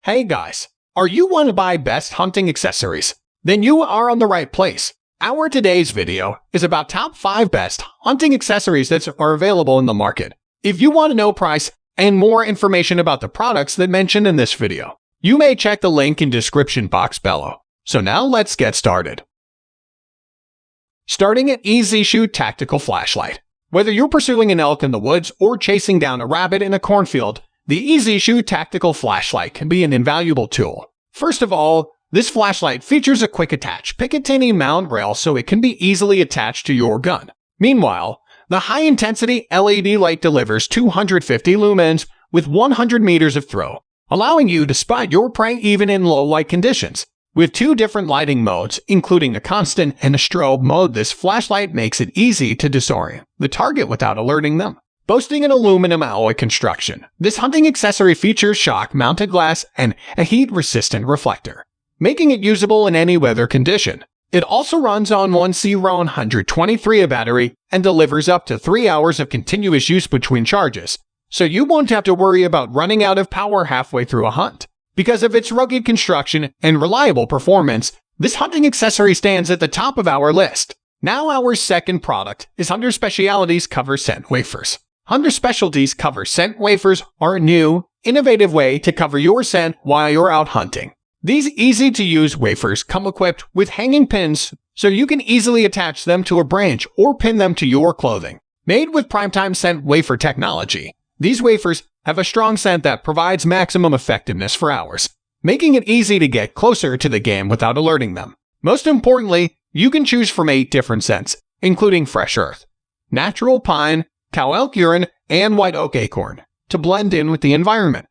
Hey guys, are you want to buy best hunting accessories? Then you are on the right place. Our today's video is about top 5 best hunting accessories that are available in the market. If you want to know price and more information about the products that mentioned in this video, you may check the link in description box below. So now let's get started. Starting at Easy Shoot Tactical Flashlight. Whether you're pursuing an elk in the woods or chasing down a rabbit in a cornfield, the Easy Shoot Tactical Flashlight can be an invaluable tool. First of all, this flashlight features a quick-attach Picatinny mount rail so it can be easily attached to your gun. Meanwhile, the high-intensity LED light delivers 250 lumens with 100 meters of throw, allowing you to spot your prey even in low-light conditions. With 2 different lighting modes, including a constant and a strobe mode, this flashlight makes it easy to disorient the target without alerting them. Boasting an aluminum alloy construction, this hunting accessory features shock-mounted glass and a heat-resistant reflector, making it usable in any weather condition. It also runs on 1C123 battery and delivers up to 3 hours of continuous use between charges, so you won't have to worry about running out of power halfway through a hunt. Because of its rugged construction and reliable performance, this hunting accessory stands at the top of our list. Now our second product is Hunter Specialities Cover Scent Wafers. Hunter Specialties Cover Scent Wafers are a new, innovative way to cover your scent while you're out hunting. These easy-to-use wafers come equipped with hanging pins so you can easily attach them to a branch or pin them to your clothing. Made with primetime scent wafer technology, these wafers have a strong scent that provides maximum effectiveness for hours, making it easy to get closer to the game without alerting them. Most importantly, you can choose from 8 different scents, including fresh earth, natural pine, cow elk urine, and white oak acorn, to blend in with the environment.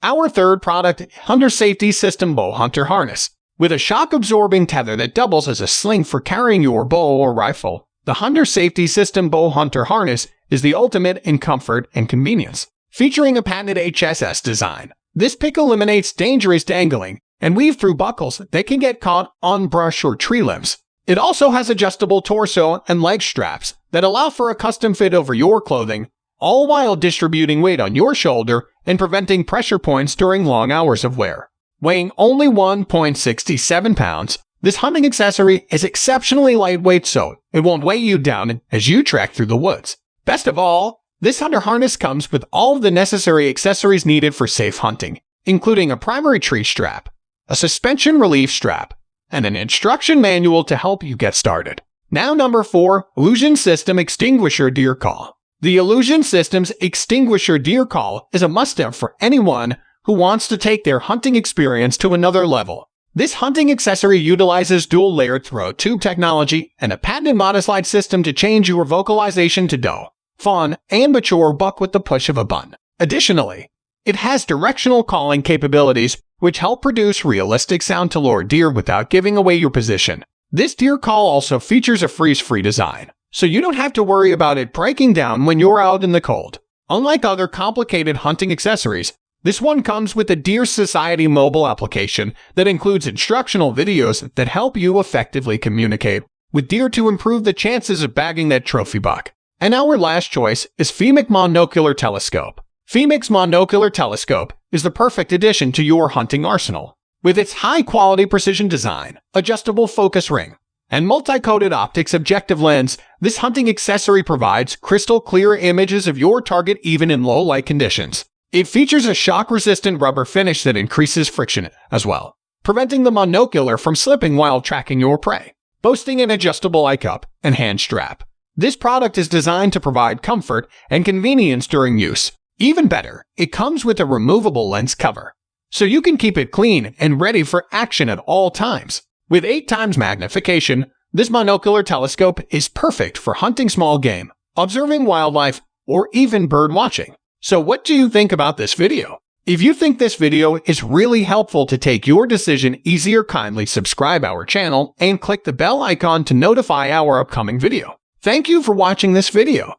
Our third product, Hunter Safety System Bow Hunter Harness. With a shock-absorbing tether that doubles as a sling for carrying your bow or rifle, the Hunter Safety System Bow Hunter Harness is the ultimate in comfort and convenience. Featuring a patented HSS design, this pick eliminates dangerous dangling and weave-through buckles that can get caught on brush or tree limbs. It also has adjustable torso and leg straps that allow for a custom fit over your clothing, all while distributing weight on your shoulder and preventing pressure points during long hours of wear. Weighing only 1.67 pounds, this hunting accessory is exceptionally lightweight so it won't weigh you down as you trek through the woods. Best of all, this hunter harness comes with all of the necessary accessories needed for safe hunting, including a primary tree strap, a suspension relief strap, and an instruction manual to help you get started. Now number 4, Illusion System Extinguisher Deer Call. The Illusion System's Extinguisher Deer Call is a must-have for anyone who wants to take their hunting experience to another level. This hunting accessory utilizes dual-layered throat tube technology and a patented modified system to change your vocalization to doe, fawn, and mature buck with the push of a button. Additionally, it has directional calling capabilities which help produce realistic sound to lure deer without giving away your position. This deer call also features a freeze-free design, so you don't have to worry about it breaking down when you're out in the cold. Unlike other complicated hunting accessories, this one comes with a Deer Society mobile application that includes instructional videos that help you effectively communicate with deer to improve the chances of bagging that trophy buck. And our last choice is Femic Monocular Telescope. Femic's Monocular Telescope is the perfect addition to your hunting arsenal. With its high-quality precision design, adjustable focus ring, and multi-coated optics objective lens, this hunting accessory provides crystal-clear images of your target even in low-light conditions. It features a shock-resistant rubber finish that increases friction as well, preventing the monocular from slipping while tracking your prey. Boasting an adjustable eye cup and hand strap, this product is designed to provide comfort and convenience during use. Even better, it comes with a removable lens cover, so you can keep it clean and ready for action at all times. With 8 times magnification, this monocular telescope is perfect for hunting small game, observing wildlife, or even bird watching. So what do you think about this video? If you think this video is really helpful to take your decision easier, kindly subscribe our channel and click the bell icon to notify our upcoming video. Thank you for watching this video.